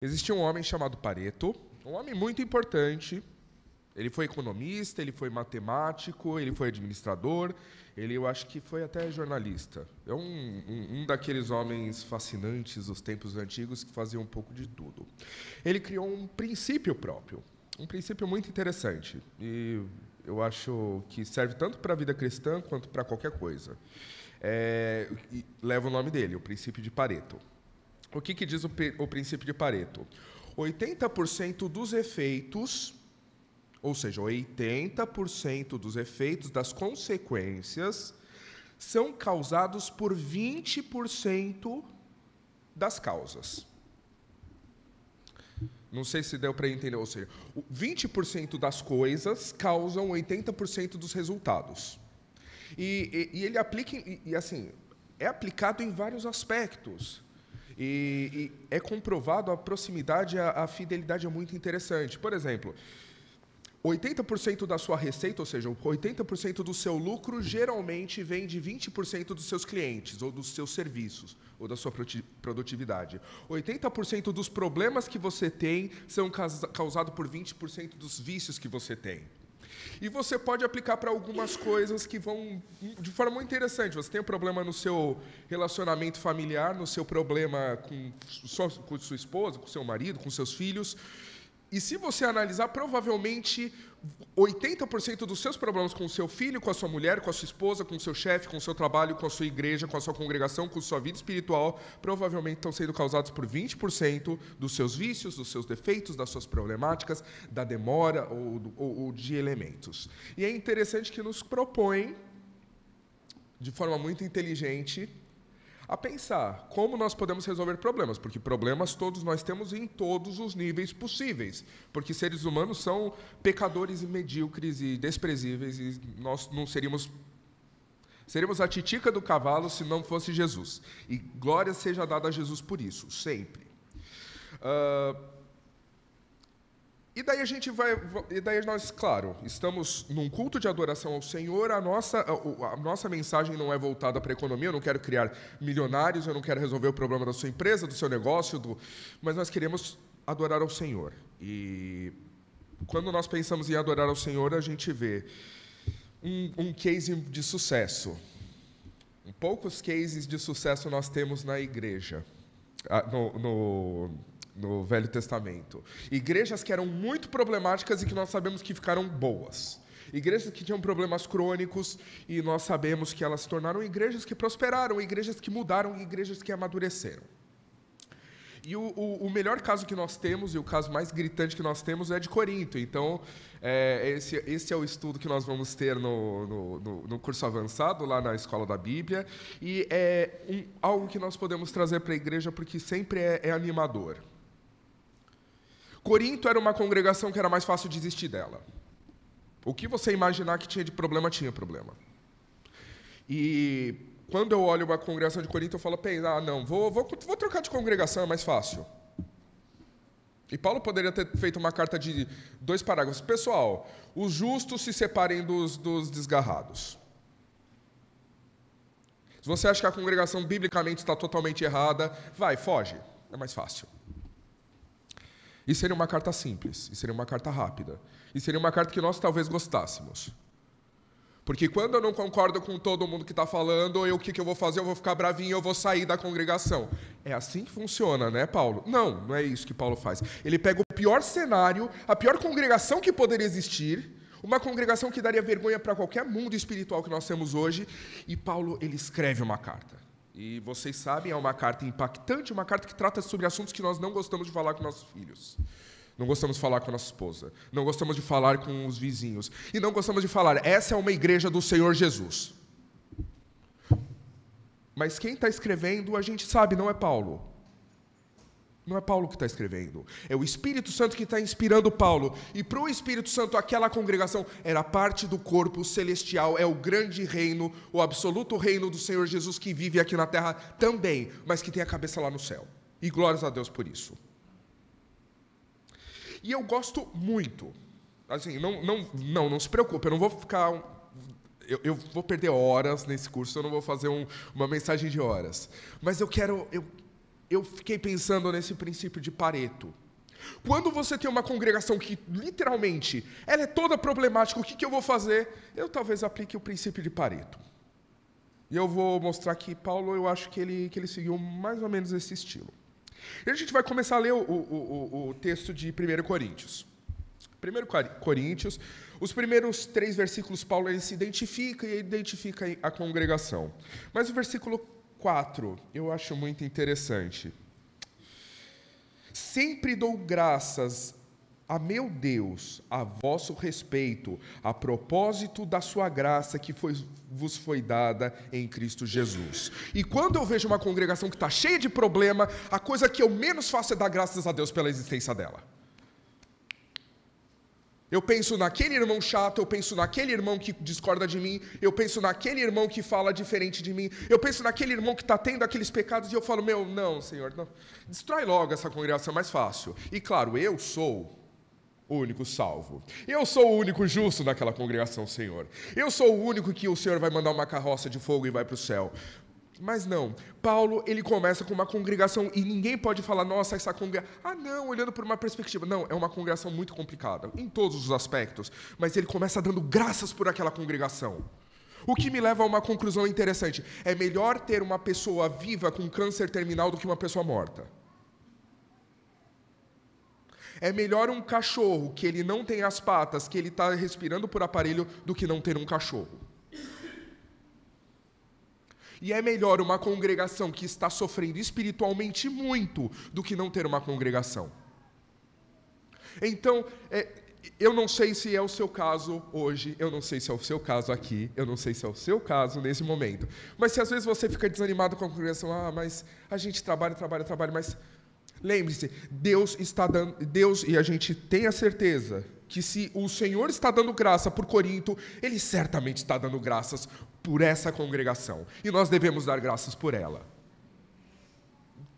Existia um homem chamado Pareto, um homem muito importante. Ele foi economista, ele foi matemático, ele foi administrador, eu acho que foi até jornalista. É um daqueles homens fascinantes dos tempos antigos que fazia um pouco de tudo. Ele criou um princípio próprio, um princípio muito interessante. E eu acho que serve tanto para a vida cristã quanto para qualquer coisa. E leva o nome dele, o princípio de Pareto. O que diz o princípio de Pareto? 80% dos efeitos, ou seja, 80% dos efeitos das consequências são causados por 20% das causas. Não sei se deu para entender, ou seja, 20% das coisas causam 80% dos resultados. E ele aplica, assim, é aplicado em vários aspectos. E é comprovado a proximidade, a fidelidade é muito interessante. Por exemplo, 80% da sua receita, ou seja, 80% do seu lucro, geralmente vem de 20% dos seus clientes, ou dos seus serviços, ou da sua produtividade. 80% dos problemas que você tem são causados por 20% dos vícios que você tem. E você pode aplicar para algumas coisas que vão de forma muito interessante. Você tem um problema no seu relacionamento familiar, no seu problema com sua esposa, com seu marido, com seus filhos. E se você analisar, provavelmente 80% dos seus problemas com o seu filho, com a sua mulher, com a sua esposa, com o seu chefe, com o seu trabalho, com a sua igreja, com a sua congregação, com a sua vida espiritual, provavelmente estão sendo causados por 20% dos seus vícios, dos seus defeitos, das suas problemáticas, da demora ou de elementos. E é interessante que nos propõe, de forma muito inteligente, a pensar como nós podemos resolver problemas, porque problemas todos nós temos em todos os níveis possíveis, porque seres humanos são pecadores e medíocres e desprezíveis, e nós não seríamos a titica do cavalo se não fosse Jesus. E glória seja dada a Jesus por isso, sempre. E daí nós, claro, estamos num culto de adoração ao Senhor, a nossa mensagem não é voltada para a economia, eu não quero criar milionários, eu não quero resolver o problema da sua empresa, do seu negócio, mas nós queremos adorar ao Senhor. E quando nós pensamos em adorar ao Senhor, a gente vê um case de sucesso. Poucos cases de sucesso nós temos na igreja, no Velho Testamento. Igrejas que eram muito problemáticas e que nós sabemos que ficaram boas. Igrejas que tinham problemas crônicos e nós sabemos que elas se tornaram igrejas que prosperaram, igrejas que mudaram, igrejas que amadureceram. E o melhor caso que nós temos, e o caso mais gritante que nós temos, é de Corinto. Então, esse é o estudo que nós vamos ter no curso avançado, lá na Escola da Bíblia. E é algo que nós podemos trazer para a igreja, porque sempre é animador. Corinto era uma congregação que era mais fácil de desistir dela. O que você imaginar que tinha de problema, tinha problema. E quando eu olho uma congregação de Corinto, eu falo, não, vou trocar de congregação, é mais fácil. E Paulo poderia ter feito uma carta de 2 parágrafos. Pessoal, os justos se separem dos desgarrados. Se você acha que a congregação biblicamente está totalmente errada, foge, é mais fácil. E seria uma carta simples, e seria uma carta rápida, e seria uma carta que nós talvez gostássemos. Porque quando eu não concordo com todo mundo que está falando, o que eu vou fazer? Eu vou ficar bravinho, eu vou sair da congregação. É assim que funciona, né, Paulo? Não é isso que Paulo faz. Ele pega o pior cenário, a pior congregação que poderia existir, uma congregação que daria vergonha para qualquer mundo espiritual que nós temos hoje, e Paulo, ele escreve uma carta. E vocês sabem, é uma carta impactante, uma carta que trata sobre assuntos que nós não gostamos de falar com nossos filhos. Não gostamos de falar com a nossa esposa. Não gostamos de falar com os vizinhos. E não gostamos de falar, essa é uma igreja do Senhor Jesus. Mas quem está escrevendo, a gente sabe, não é Paulo. Não é Paulo que está escrevendo. É o Espírito Santo que está inspirando Paulo. E para o Espírito Santo, aquela congregação era parte do corpo celestial, é o grande reino, o absoluto reino do Senhor Jesus que vive aqui na terra também, mas que tem a cabeça lá no céu. E glórias a Deus por isso. E eu gosto muito. Assim, não se preocupe, eu não vou ficar... Eu vou perder horas nesse curso, eu não vou fazer uma mensagem de horas. Mas eu quero eu fiquei pensando nesse princípio de Pareto. Quando você tem uma congregação que, literalmente, ela é toda problemática, o que eu vou fazer? Eu talvez aplique o princípio de Pareto. E eu vou mostrar que Paulo, eu acho que ele seguiu mais ou menos esse estilo. E a gente vai começar a ler o texto de 1 Coríntios. 1 Coríntios, os primeiros 3 versículos, Paulo ele se identifica e identifica a congregação. Mas o versículo 4, eu acho muito interessante. Sempre dou graças a meu Deus, a vosso respeito, a propósito da sua graça que vos foi dada em Cristo Jesus. E quando eu vejo uma congregação que está cheia de problema, a coisa que eu menos faço é dar graças a Deus pela existência dela. Eu penso naquele irmão chato, eu penso naquele irmão que discorda de mim, eu penso naquele irmão que fala diferente de mim, eu penso naquele irmão que está tendo aqueles pecados e eu falo, não, Senhor, não. Destrói logo essa congregação, é mais fácil. E claro, eu sou o único salvo. Eu sou o único justo naquela congregação, Senhor. Eu sou o único que o Senhor vai mandar uma carroça de fogo e vai para o céu. Mas não, Paulo, ele começa com uma congregação e ninguém pode falar, nossa, essa congregação... não, olhando por uma perspectiva. Não, é uma congregação muito complicada, em todos os aspectos. Mas ele começa dando graças por aquela congregação. O que me leva a uma conclusão interessante. É melhor ter uma pessoa viva com câncer terminal do que uma pessoa morta. É melhor um cachorro que ele não tem as patas, que ele está respirando por aparelho, do que não ter um cachorro. E é melhor uma congregação que está sofrendo espiritualmente muito do que não ter uma congregação. Então, eu não sei se é o seu caso hoje, eu não sei se é o seu caso aqui, eu não sei se é o seu caso nesse momento. Mas se às vezes você fica desanimado com a congregação, mas a gente trabalha, mas lembre-se, Deus está dando, e a gente tem a certeza que se o Senhor está dando graça por Corinto, Ele certamente está dando graças por essa congregação. E nós devemos dar graças por ela.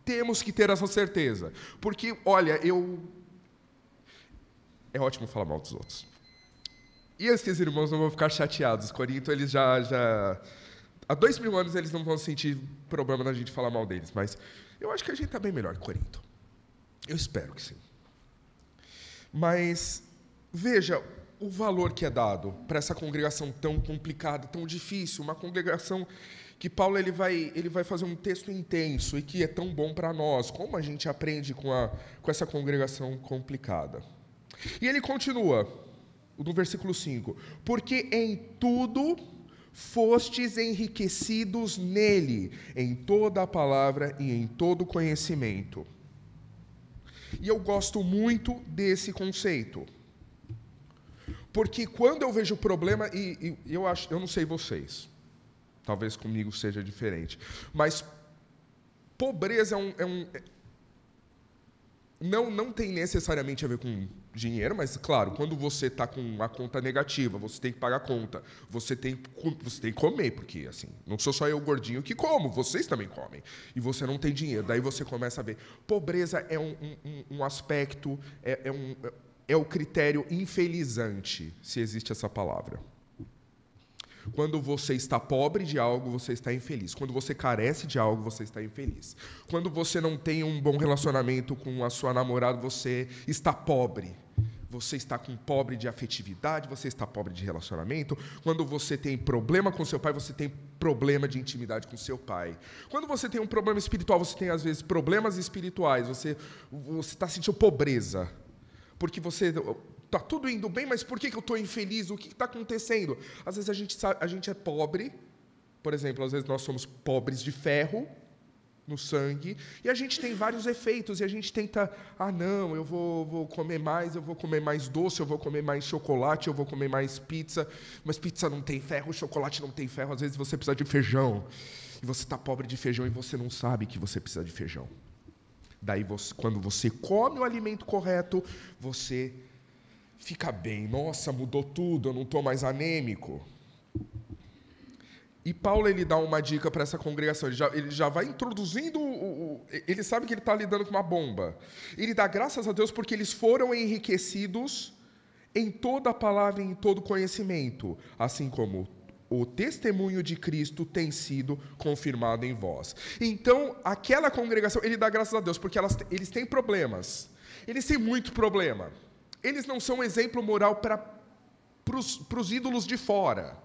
Temos que ter essa certeza. Porque, olha, é ótimo falar mal dos outros. E esses irmãos não vão ficar chateados. Corinto, eles já... Há 2000 anos eles não vão sentir problema da gente falar mal deles. Mas eu acho que a gente está bem melhor que Corinto. Eu espero que sim. Mas... veja o valor que é dado para essa congregação tão complicada, tão difícil, uma congregação que Paulo ele vai fazer um texto intenso e que é tão bom para nós. Como a gente aprende com essa congregação complicada? E ele continua, no versículo 5, porque em tudo fostes enriquecidos nele, em toda a palavra e em todo conhecimento. E eu gosto muito desse conceito. Porque quando eu vejo o problema, e eu não sei vocês, talvez comigo seja diferente, mas pobreza não tem necessariamente a ver com dinheiro, mas, claro, quando você está com a conta negativa, você tem que pagar a conta, você tem que comer, porque, assim, não sou só eu gordinho que como, vocês também comem, e você não tem dinheiro, daí você começa a ver. Pobreza é um aspecto, é o critério infelizante, se existe essa palavra. Quando você está pobre de algo, você está infeliz. Quando você carece de algo, você está infeliz. Quando você não tem um bom relacionamento com a sua namorada, você está pobre. Você está pobre de afetividade, você está pobre de relacionamento. Quando você tem problema com seu pai, você tem problema de intimidade com seu pai. Quando você tem um problema espiritual, você tem, às vezes, problemas espirituais. Você está sentindo pobreza. Porque você... está tudo indo bem, mas por que eu estou infeliz? O que está acontecendo? Às vezes a gente é pobre, por exemplo, às vezes nós somos pobres de ferro no sangue, e a gente tem vários efeitos, e a gente tenta, não, eu vou comer mais doce, eu vou comer mais chocolate, eu vou comer mais pizza, mas pizza não tem ferro, chocolate não tem ferro, às vezes você precisa de feijão, e você está pobre de feijão e você não sabe que você precisa de feijão. Daí, quando você come o alimento correto, você... fica bem, nossa, mudou tudo, eu não estou mais anêmico. E Paulo, ele dá uma dica para essa congregação, ele já vai introduzindo, ele sabe que ele está lidando com uma bomba. Ele dá graças a Deus porque eles foram enriquecidos em toda a palavra e em todo conhecimento, assim como o testemunho de Cristo tem sido confirmado em vós. Então, aquela congregação, ele dá graças a Deus, porque eles têm problemas. Eles têm muito problema. Eles não são exemplo moral para os ídolos de fora,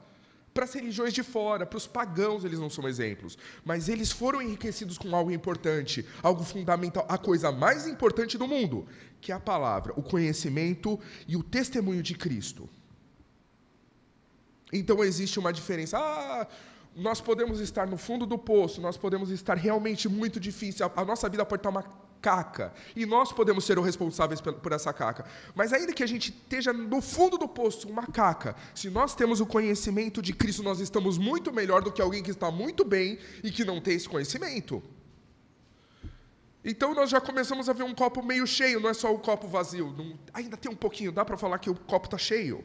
para as religiões de fora, para os pagãos eles não são exemplos. Mas eles foram enriquecidos com algo importante, algo fundamental, a coisa mais importante do mundo, que é a palavra, o conhecimento e o testemunho de Cristo. Então existe uma diferença. Nós podemos estar no fundo do poço, nós podemos estar realmente muito difícil, a nossa vida pode estar uma caca, e nós podemos ser os responsáveis por essa caca. Mas ainda que a gente esteja no fundo do poço, uma caca, se nós temos o conhecimento de Cristo, nós estamos muito melhor do que alguém que está muito bem e que não tem esse conhecimento. Então nós já começamos a ver um copo meio cheio, não é só o copo vazio. Ainda tem um pouquinho, dá para falar que o copo está cheio.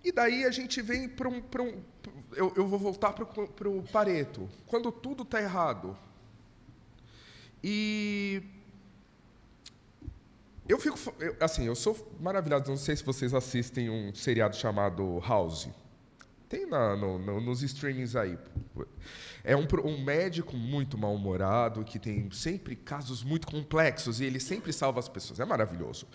E daí a gente vem para eu vou voltar para o Pareto. Quando tudo está errado. E eu sou maravilhado, não sei se vocês assistem um seriado chamado House. Tem nos streamings aí. É um médico muito mal-humorado, que tem sempre casos muito complexos, e ele sempre salva as pessoas. É maravilhoso.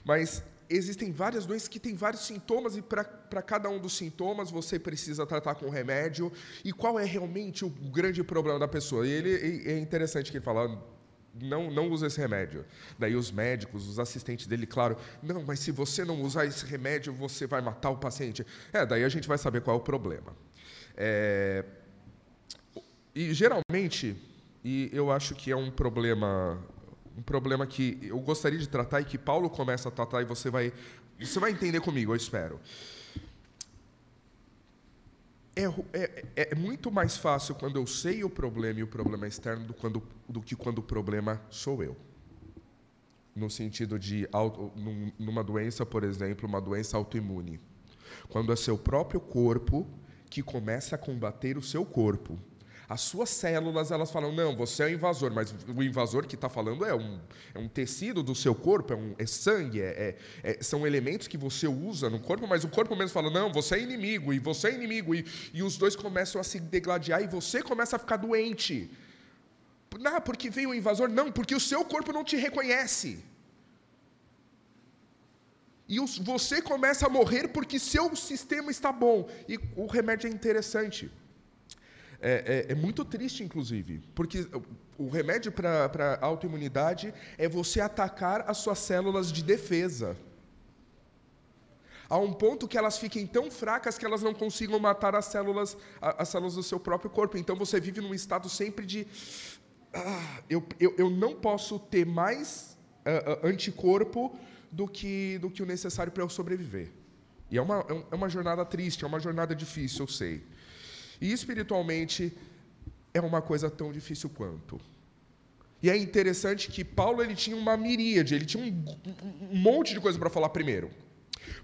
Mas existem várias doenças que têm vários sintomas, e para cada um dos sintomas você precisa tratar com remédio. E qual é realmente o grande problema da pessoa? E é interessante que ele fala, não usa esse remédio. Daí os médicos, os assistentes dele, claro, não, mas se você não usar esse remédio, você vai matar o paciente. Daí a gente vai saber qual é o problema. E geralmente, e eu acho que é um problema que eu gostaria de tratar e que Paulo começa a tratar, e você vai entender comigo, eu espero. É muito mais fácil quando eu sei o problema e o problema é externo do que quando o problema sou eu. No sentido de, numa doença, por exemplo, uma doença autoimune. Quando é seu próprio corpo que começa a combater o seu corpo. As suas células, elas falam, não, você é o invasor, mas o invasor que está falando é um tecido do seu corpo, é sangue, são elementos que você usa no corpo, mas o corpo mesmo fala, não, você é inimigo, e você é inimigo, e os dois começam a se degladiar, e você começa a ficar doente. Não, porque veio o invasor? Não, porque o seu corpo não te reconhece. E você começa a morrer porque seu sistema está bom. E o remédio é interessante. É muito triste, inclusive, porque o remédio para a autoimunidade é você atacar as suas células de defesa. A um ponto que elas fiquem tão fracas que elas não consigam matar as células do seu próprio corpo. Então você vive num estado sempre de... eu não posso ter mais anticorpo do que o necessário para eu sobreviver. E é uma jornada triste, é uma jornada difícil, eu sei. E espiritualmente é uma coisa tão difícil quanto. E é interessante que Paulo ele tinha uma miríade, ele tinha um monte de coisa para falar primeiro.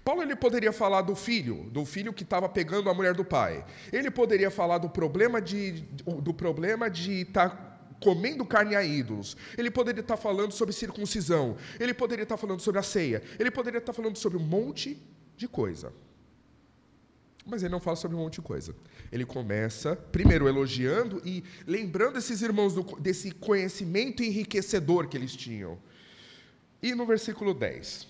Paulo ele poderia falar do filho que estava pegando a mulher do pai. Ele poderia falar do problema de estar comendo carne a ídolos. Ele poderia estar falando sobre circuncisão. Ele poderia estar falando sobre a ceia. Ele poderia estar falando sobre um monte de coisa. Mas ele não fala sobre um monte de coisa. Ele começa, primeiro, elogiando e lembrando esses irmãos desse conhecimento enriquecedor que eles tinham. E no versículo 10.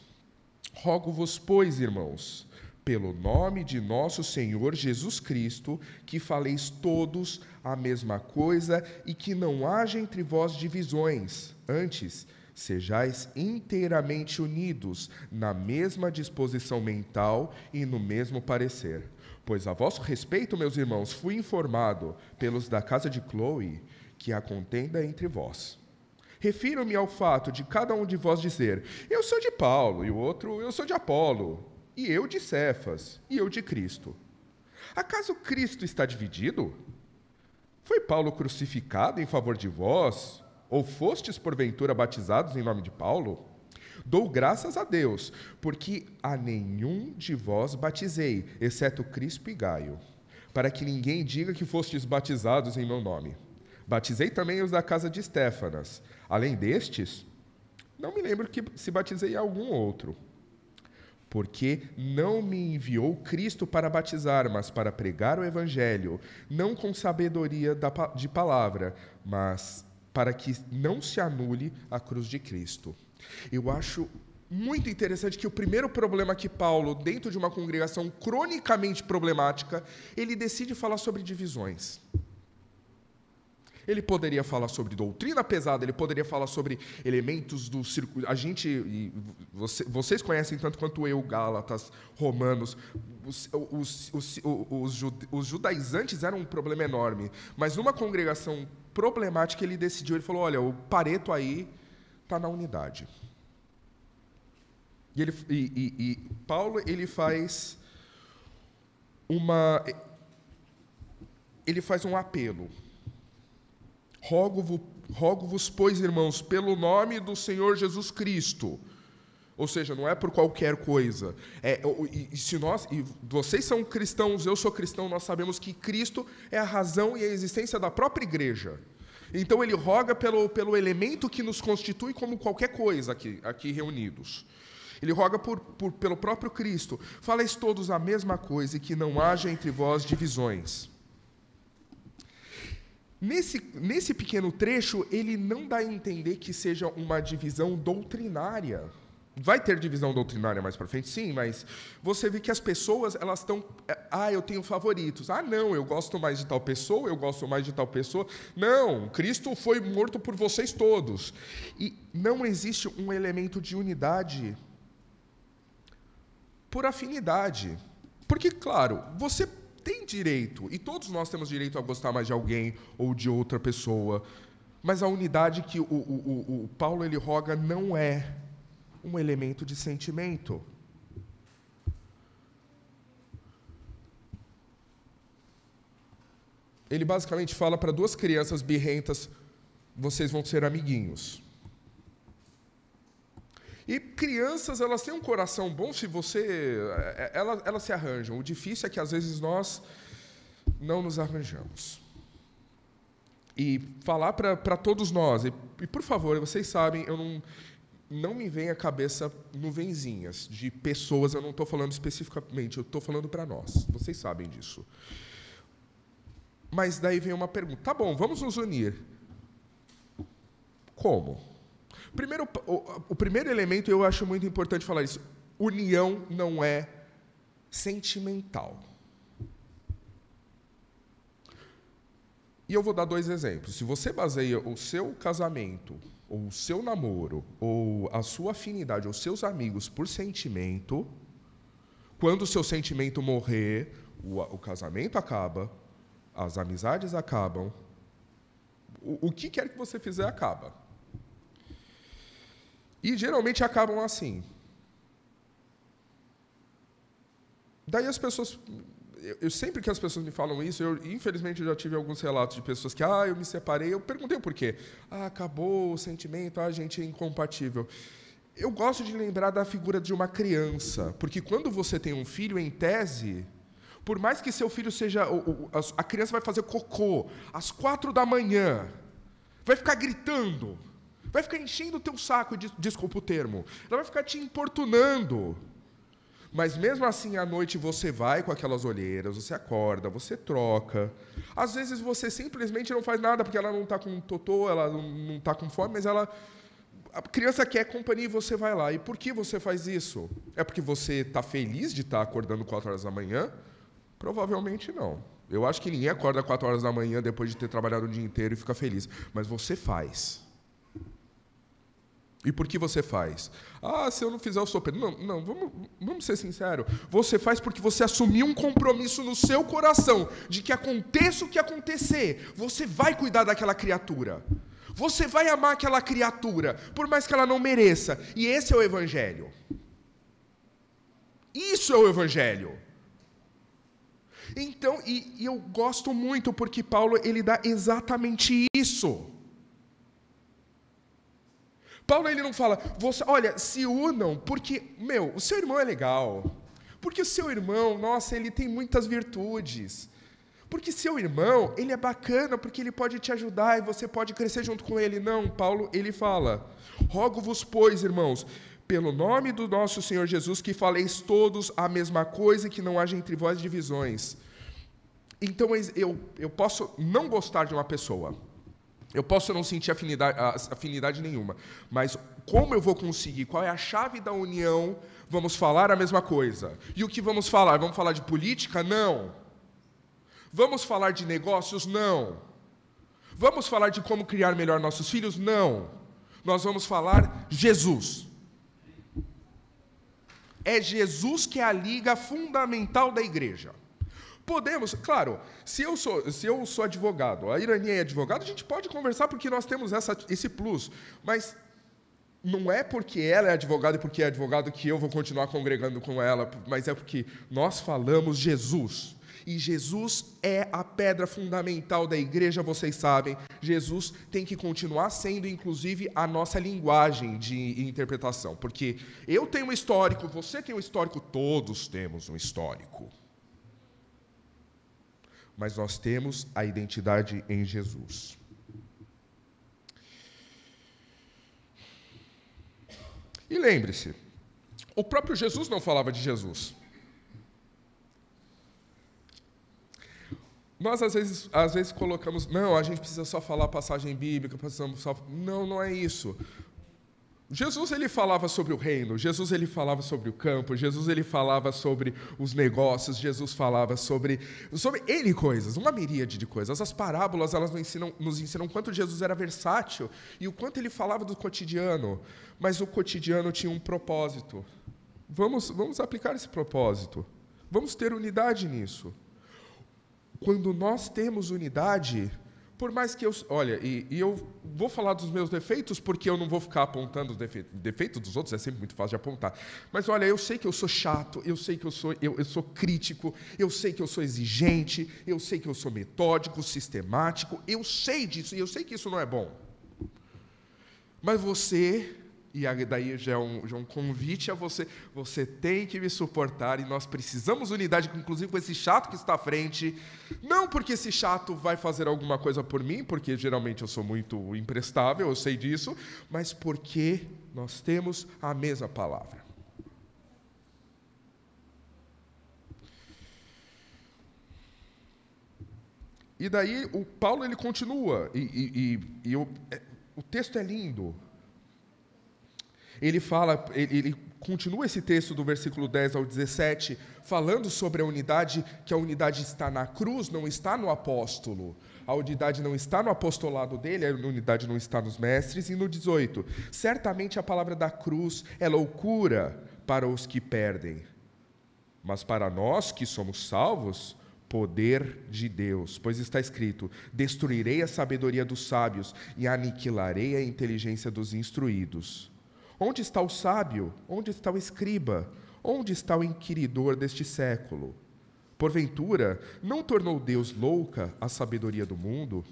Rogo-vos, pois, irmãos, pelo nome de nosso Senhor Jesus Cristo, que faleis todos a mesma coisa e que não haja entre vós divisões. Antes, sejais inteiramente unidos na mesma disposição mental e no mesmo parecer. Pois a vosso respeito, meus irmãos, fui informado pelos da casa de Cloe que há contenda entre vós. Refiro-me ao fato de cada um de vós dizer, eu sou de Paulo, e o outro, eu sou de Apolo, e eu de Cefas, e eu de Cristo. Acaso Cristo está dividido? Foi Paulo crucificado em favor de vós? Ou fostes, porventura, batizados em nome de Paulo? Dou graças a Deus, porque a nenhum de vós batizei, exceto Crispo e Gaio, para que ninguém diga que fostes batizados em meu nome. Batizei também os da casa de Estéfanas. Além destes, não me lembro que se batizei algum outro. porque não me enviou Cristo para batizar, mas para pregar o evangelho, não com sabedoria de palavra, mas para que não se anule a cruz de Cristo. Eu acho muito interessante que o primeiro problema que Paulo, dentro de uma congregação cronicamente problemática, ele decide falar sobre divisões. Ele poderia falar sobre doutrina pesada, ele poderia falar sobre elementos do circuito. A gente, vocês conhecem tanto quanto eu, Gálatas, Romanos. Os judaizantes eram um problema enorme, mas numa congregação problemática ele decidiu, ele falou, olha, o Pareto aí está na unidade. E Paulo, ele faz um apelo. Rogo-vos, pois, irmãos, pelo nome do Senhor Jesus Cristo. Ou seja, não é por qualquer coisa. Vocês são cristãos, eu sou cristão, nós sabemos que Cristo é a razão e a existência da própria igreja. Então ele roga pelo elemento que nos constitui como qualquer coisa aqui reunidos. Ele roga pelo próprio Cristo. Faleis todos a mesma coisa e que não haja entre vós divisões. Nesse pequeno trecho, ele não dá a entender que seja uma divisão doutrinária. Vai ter divisão doutrinária mais para frente, sim, mas você vê que as pessoas, elas estão... eu tenho favoritos. Não, eu gosto mais de tal pessoa, eu gosto mais de tal pessoa. Não, Cristo foi morto por vocês todos. E não existe um elemento de unidade por afinidade. Porque, claro, você tem direito, e todos nós temos direito a gostar mais de alguém ou de outra pessoa, mas a unidade que o Paulo ele roga não é um elemento de sentimento. Ele basicamente fala para duas crianças birrentas, vocês vão ser amiguinhos. E crianças, elas têm um coração bom se você... Elas se arranjam. O difícil é que, às vezes, nós não nos arranjamos. E falar para todos nós, e por favor, vocês sabem, não me vem à cabeça nuvenzinhas de pessoas, eu não estou falando especificamente, eu estou falando para nós. Vocês sabem disso. Mas daí vem uma pergunta. Tá bom, vamos nos unir. Como? O primeiro elemento, eu acho muito importante falar isso. União não é sentimental. E eu vou dar 2 exemplos. Se você baseia o seu casamento, ou o seu namoro, ou a sua afinidade, ou seus amigos por sentimento, quando o seu sentimento morrer, o casamento acaba, as amizades acabam, o que quer que você fizer acaba. E geralmente acabam assim. Daí as pessoas... sempre que as pessoas me falam isso, infelizmente eu já tive alguns relatos de pessoas que, eu me separei, eu perguntei o porquê. Acabou o sentimento, a gente é incompatível. Eu gosto de lembrar da figura de uma criança, porque quando você tem um filho, em tese, por mais que seu filho seja... a criança vai fazer cocô às 4 da manhã, vai ficar gritando, vai ficar enchendo o teu saco, desculpa o termo, ela vai ficar te importunando. Mas mesmo assim, à noite, você vai com aquelas olheiras, você acorda, você troca. Às vezes, você simplesmente não faz nada, porque ela não está com totô, ela não está com fome, mas a criança quer companhia e você vai lá. E por que você faz isso? É porque você está feliz de estar acordando 4 horas da manhã? Provavelmente não. Eu acho que ninguém acorda 4 horas da manhã depois de ter trabalhado o dia inteiro e fica feliz. Mas você faz. E por que você faz? Se eu não fizer, eu sou preso. Não, vamos ser sinceros. Você faz porque você assumiu um compromisso no seu coração de que aconteça o que acontecer, você vai cuidar daquela criatura. Você vai amar aquela criatura, por mais que ela não mereça. E esse é o Evangelho. Isso é o Evangelho. Então, e eu gosto muito porque Paulo, ele dá exatamente isso. Paulo, ele não fala, olha, se unam, porque, o seu irmão é legal. Porque o seu irmão, nossa, ele tem muitas virtudes. Porque seu irmão, ele é bacana, porque ele pode te ajudar e você pode crescer junto com ele. Não, Paulo, ele fala, rogo-vos, pois, irmãos, pelo nome do nosso Senhor Jesus, que faleis todos a mesma coisa e que não haja entre vós divisões. Então, eu posso não gostar de uma pessoa, eu posso não sentir afinidade nenhuma, mas como eu vou conseguir? Qual é a chave da união? Vamos falar a mesma coisa. E o que vamos falar? Vamos falar de política? Não. Vamos falar de negócios? Não. Vamos falar de como criar melhor nossos filhos? Não. Nós vamos falar Jesus. É Jesus que é a liga fundamental da igreja. Podemos, claro, se eu sou advogado, a Irani é advogada, a gente pode conversar porque nós temos esse plus, mas não é porque ela é advogada e porque é advogado que eu vou continuar congregando com ela, mas é porque nós falamos Jesus. E Jesus é a pedra fundamental da igreja, vocês sabem. Jesus tem que continuar sendo, inclusive, a nossa linguagem de interpretação. Porque eu tenho um histórico, você tem um histórico, todos temos um histórico. Mas nós temos a identidade em Jesus. E lembre-se, o próprio Jesus não falava de Jesus. Nós, às vezes colocamos, não, a gente precisa só falar a passagem bíblica, precisamos só... Não, não é isso. Jesus, ele falava sobre o reino, Jesus, ele falava sobre o campo, Jesus, ele falava sobre os negócios, Jesus falava sobre N coisas, uma miríade de coisas. As parábolas, elas nos ensinam o quanto Jesus era versátil e o quanto ele falava do cotidiano, mas o cotidiano tinha um propósito. Vamos aplicar esse propósito, vamos ter unidade nisso. Quando nós temos unidade, por mais que eu... Olha, e eu vou falar dos meus defeitos, porque eu não vou ficar apontando os defeitos dos outros, é sempre muito fácil de apontar. Mas, olha, eu sei que eu sou chato, eu sei que eu sou crítico, eu sei que eu sou exigente, eu sei que eu sou metódico, sistemático, eu sei disso, e eu sei que isso não é bom. Mas você... E daí já é um convite a você. Você tem que me suportar e nós precisamos unidade, inclusive com esse chato que está à frente. Não porque esse chato vai fazer alguma coisa por mim, porque geralmente eu sou muito imprestável, eu sei disso, mas porque nós temos a mesma palavra. E daí o Paulo ele continua, o texto é lindo. Ele continua esse texto do versículo 10 ao 17, falando sobre a unidade, que a unidade está na cruz, não está no apóstolo. A unidade não está no apostolado dele, a unidade não está nos mestres. E no 18, certamente a palavra da cruz é loucura para os que perdem, mas para nós que somos salvos, poder de Deus. Pois está escrito, destruirei a sabedoria dos sábios e aniquilarei a inteligência dos instruídos. Onde está o sábio? Onde está o escriba? Onde está o inquiridor deste século? Porventura, não tornou Deus louca a sabedoria do mundo?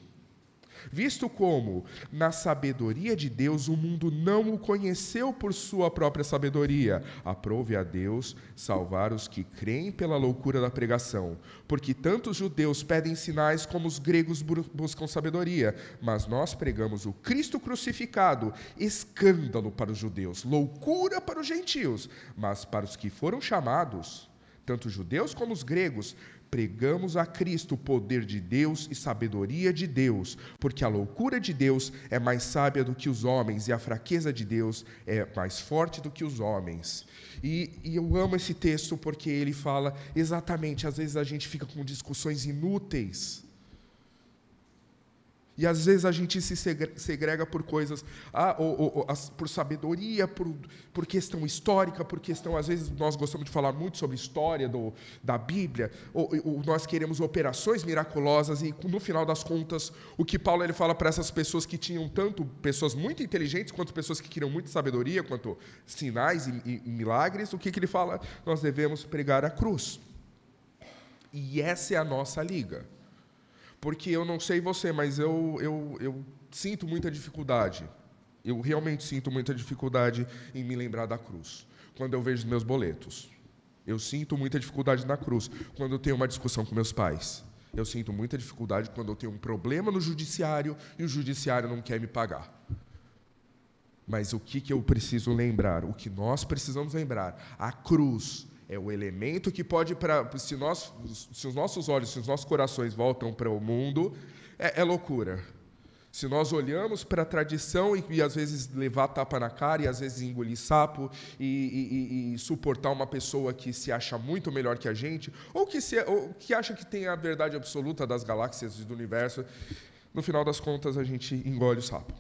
Visto como, na sabedoria de Deus, o mundo não o conheceu por sua própria sabedoria, aprove a Deus salvar os que creem pela loucura da pregação. Porque tanto os judeus pedem sinais como os gregos buscam sabedoria. Mas nós pregamos o Cristo crucificado, escândalo para os judeus, loucura para os gentios. Mas para os que foram chamados, tanto os judeus como os gregos, pregamos a Cristo o poder de Deus e sabedoria de Deus, porque a loucura de Deus é mais sábia do que os homens, e a fraqueza de Deus é mais forte do que os homens. E eu amo esse texto porque ele fala exatamente, às vezes a gente fica com discussões inúteis, e às vezes a gente se segrega por coisas, por sabedoria, por questão histórica, por questão, às vezes nós gostamos de falar muito sobre história da Bíblia, ou nós queremos operações miraculosas, e no final das contas, o que Paulo ele fala para essas pessoas que tinham tanto pessoas muito inteligentes, quanto pessoas que queriam muita sabedoria, quanto sinais e milagres, o que ele fala? Nós devemos pregar a cruz. E essa é a nossa liga. Porque eu não sei você, mas eu sinto muita dificuldade. Eu realmente sinto muita dificuldade em me lembrar da cruz, quando eu vejo meus boletos. Eu sinto muita dificuldade na cruz, quando eu tenho uma discussão com meus pais. Eu sinto muita dificuldade quando eu tenho um problema no judiciário e o judiciário não quer me pagar. Mas o que eu preciso lembrar? O que nós precisamos lembrar? A cruz é o elemento que pode, se os nossos olhos, se os nossos corações voltam para o mundo, é loucura. Se nós olhamos para a tradição e às vezes levar tapa na cara, e às vezes engolir sapo, e suportar uma pessoa que se acha muito melhor que a gente, ou que acha que tem a verdade absoluta das galáxias e do universo, no final das contas a gente engole o sapo.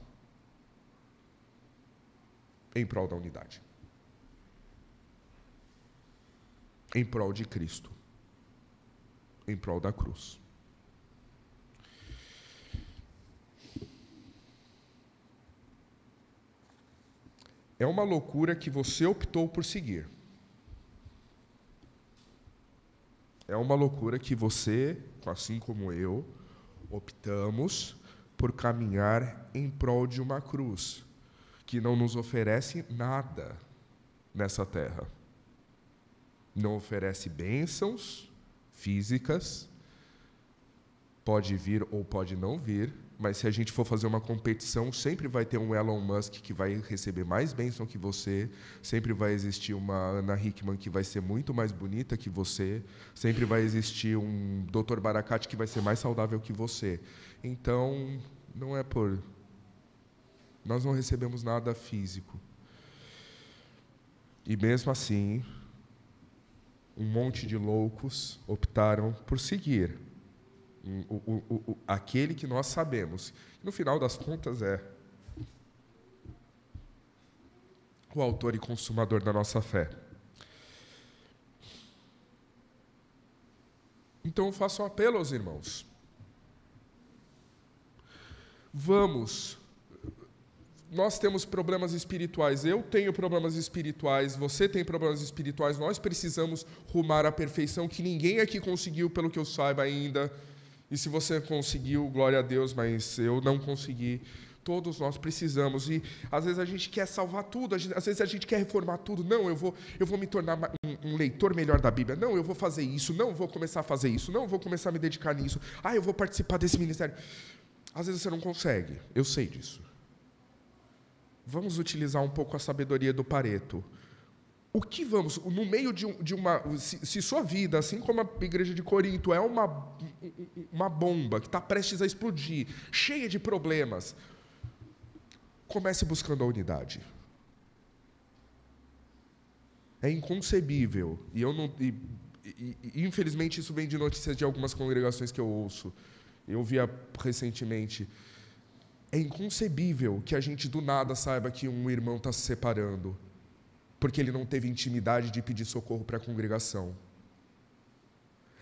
Em prol da unidade. Em prol de Cristo. Em prol da cruz. É uma loucura que você optou por seguir. É uma loucura que você, assim como eu, optamos por caminhar em prol de uma cruz que não nos oferece nada nessa terra. Não oferece bênçãos físicas, pode vir ou pode não vir, mas se a gente for fazer uma competição, sempre vai ter um Elon Musk que vai receber mais bênção que você, sempre vai existir uma Ana Hickman que vai ser muito mais bonita que você, sempre vai existir um Dr. Barakat que vai ser mais saudável que você. Então, não é por... Nós não recebemos nada físico. E mesmo assim, um monte de loucos optaram por seguir aquele que nós sabemos, no final das contas é o autor e consumador da nossa fé. Então eu faço um apelo aos irmãos. Nós temos problemas espirituais, eu tenho problemas espirituais, você tem problemas espirituais, nós precisamos rumar à perfeição que ninguém aqui conseguiu, pelo que eu saiba ainda. E se você conseguiu, glória a Deus, mas eu não consegui. Todos nós precisamos. E às vezes a gente quer salvar tudo, às vezes a gente quer reformar tudo. Não, eu vou me tornar um leitor melhor da Bíblia. Não, eu vou fazer isso. Não, eu vou começar a fazer isso. Não, eu vou começar a me dedicar nisso. Eu vou participar desse ministério. Às vezes você não consegue. Eu sei disso. Vamos utilizar um pouco a sabedoria do Pareto. O que vamos, no meio de uma... Se sua vida, assim como a igreja de Corinto, é uma bomba que está prestes a explodir, cheia de problemas, comece buscando a unidade. É inconcebível, e infelizmente isso vem de notícias de algumas congregações que eu ouço. Eu via recentemente. É inconcebível que a gente do nada saiba que um irmão está se separando, porque ele não teve intimidade de pedir socorro para a congregação.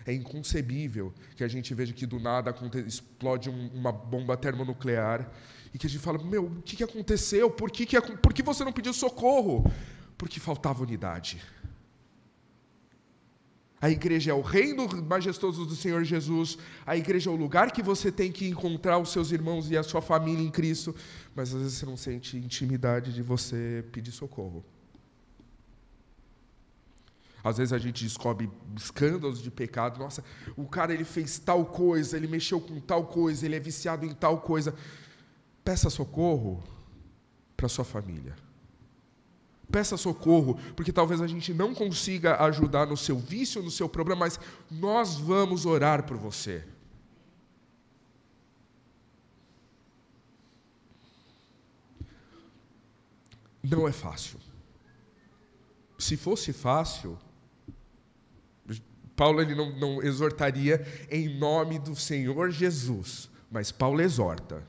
É inconcebível que a gente veja que do nada explode uma bomba termonuclear e que a gente fala, o que aconteceu? Por que você não pediu socorro? Porque faltava unidade. A igreja é o reino majestoso do Senhor Jesus, a igreja é o lugar que você tem que encontrar os seus irmãos e a sua família em Cristo, mas às vezes você não sente intimidade de você pedir socorro. Às vezes a gente descobre escândalos de pecado. Nossa, o cara ele fez tal coisa, ele mexeu com tal coisa, ele é viciado em tal coisa. Peça socorro para sua família. Peça socorro, porque talvez a gente não consiga ajudar no seu vício, no seu problema, mas nós vamos orar por você. Não é fácil. Se fosse fácil, Paulo ele não exortaria em nome do Senhor Jesus, mas Paulo exorta.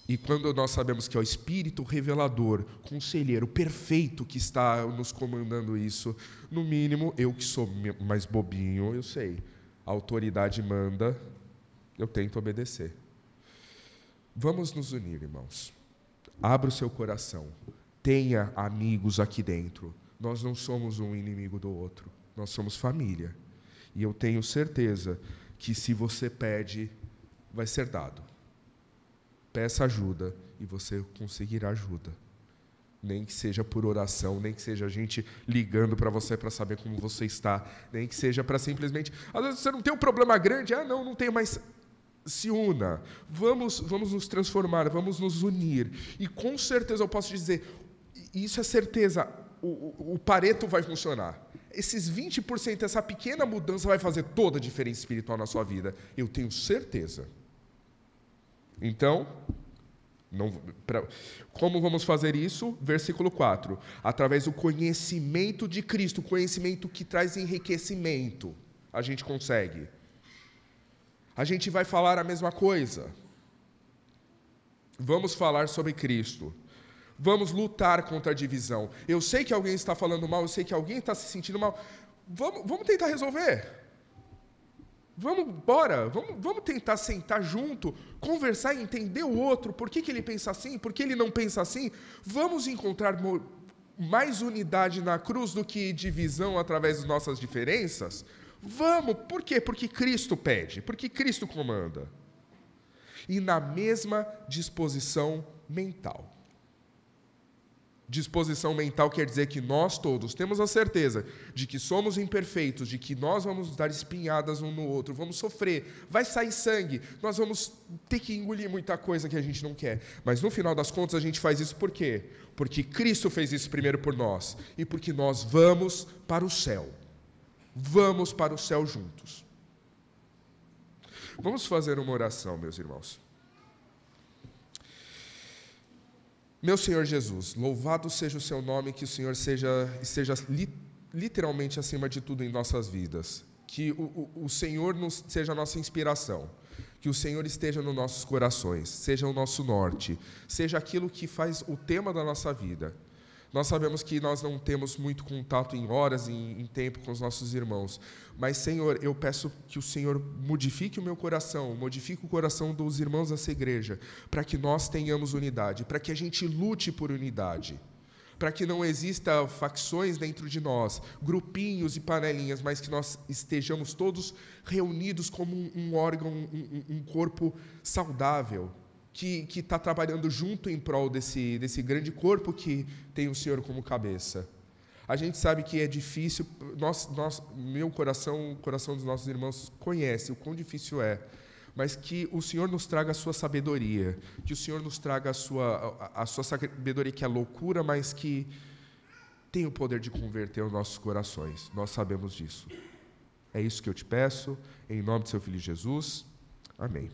E quando nós sabemos que é o Espírito revelador, conselheiro, perfeito que está nos comandando isso, no mínimo, eu que sou mais bobinho, eu sei. A autoridade manda, eu tento obedecer. Vamos nos unir, irmãos. Abra o seu coração. Tenha amigos aqui dentro. Nós não somos um inimigo do outro. Nós somos família. E eu tenho certeza que se você pede, vai ser dado. Peça ajuda e você conseguirá ajuda. Nem que seja por oração, nem que seja a gente ligando para você para saber como você está, nem que seja para simplesmente... Às vezes você não tem um problema grande, não tenho mais... se una, vamos nos transformar, vamos nos unir. E com certeza eu posso dizer, isso é certeza, o Pareto vai funcionar. Esses 20%, essa pequena mudança vai fazer toda a diferença espiritual na sua vida. Eu tenho certeza. Então, como vamos fazer isso? Versículo 4. Através do conhecimento de Cristo, conhecimento que traz enriquecimento, a gente consegue. A gente vai falar a mesma coisa. Vamos falar sobre Cristo. Vamos lutar contra a divisão. Eu sei que alguém está falando mal, eu sei que alguém está se sentindo mal. Vamos tentar resolver. Vamos tentar sentar junto, conversar e entender o outro. Por que ele pensa assim? Por que ele não pensa assim? Vamos encontrar mais unidade na cruz do que divisão através das nossas diferenças? Vamos. Por quê? Porque Cristo pede, porque Cristo comanda. E na mesma disposição mental. Disposição mental quer dizer que nós todos temos a certeza de que somos imperfeitos, de que nós vamos dar espinhadas um no outro, vamos sofrer, vai sair sangue, nós vamos ter que engolir muita coisa que a gente não quer. Mas no final das contas a gente faz isso por quê? Porque Cristo fez isso primeiro por nós e porque nós vamos para o céu. Vamos para o céu juntos. Vamos fazer uma oração, meus irmãos. Meu Senhor Jesus, louvado seja o seu nome, que o Senhor esteja literalmente acima de tudo em nossas vidas. Que o Senhor seja a nossa inspiração. Que o Senhor esteja nos nossos corações, seja o nosso norte, seja aquilo que faz o tema da nossa vida. Nós sabemos que nós não temos muito contato em horas, em tempo com os nossos irmãos. Mas, Senhor, eu peço que o Senhor modifique o meu coração, modifique o coração dos irmãos dessa igreja, para que nós tenhamos unidade, para que a gente lute por unidade, para que não exista facções dentro de nós, grupinhos e panelinhas, mas que nós estejamos todos reunidos como um órgão, um corpo saudável, que está trabalhando junto em prol desse grande corpo que tem o Senhor como cabeça. A gente sabe que é difícil, meu coração, o coração dos nossos irmãos conhece o quão difícil é, mas que o Senhor nos traga a sua sabedoria, que o Senhor nos traga a sua sabedoria, que é loucura, mas que tem o poder de converter os nossos corações. Nós sabemos disso. É isso que eu te peço, em nome do seu Filho Jesus. Amém.